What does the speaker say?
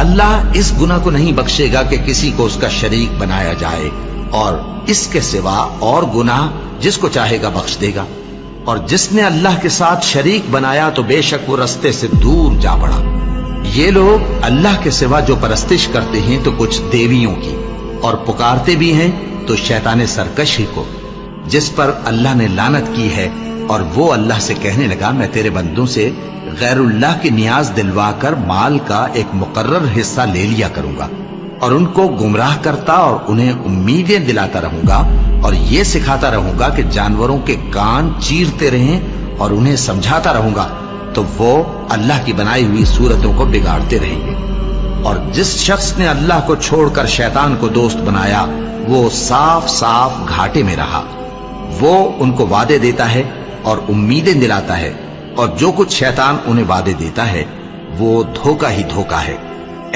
اللہ اس گناہ کو نہیں بخشے گا کہ کسی کو اس کا شریک بنایا جائے، اور اس کے سوا اور گناہ جس کو چاہے گا بخش دے گا، اور جس نے اللہ کے ساتھ شریک بنایا تو بے شک وہ رستے سے دور جا پڑا۔ یہ لوگ اللہ کے سوا جو پرستش کرتے ہیں تو کچھ دیویوں کی، اور پکارتے بھی ہیں تو شیطان سرکش ہی کو، جس پر اللہ نے لعنت کی ہے، اور وہ اللہ سے کہنے لگا میں تیرے بندوں سے غیر اللہ کی نیاز دلوا کر مال کا ایک مقرر حصہ لے لیا کروں گا، اور ان کو گمراہ کرتا اور انہیں امیدیں دلاتا رہوں گا، اور یہ سکھاتا رہوں گا کہ جانوروں کے کان چیرتے رہیں، اور انہیں سمجھاتا رہوں گا تو وہ اللہ کی بنائی ہوئی صورتوں کو بگاڑتے رہیں گے۔ اور جس شخص نے اللہ کو چھوڑ کر شیطان کو دوست بنایا وہ صاف صاف گھاٹے میں رہا۔ وہ ان کو وعدے دیتا ہے اور امیدیں دلاتا ہے، اور جو کچھ شیطان انہیں وعدے دیتا ہے وہ دھوکہ ہی دھوکہ ہے۔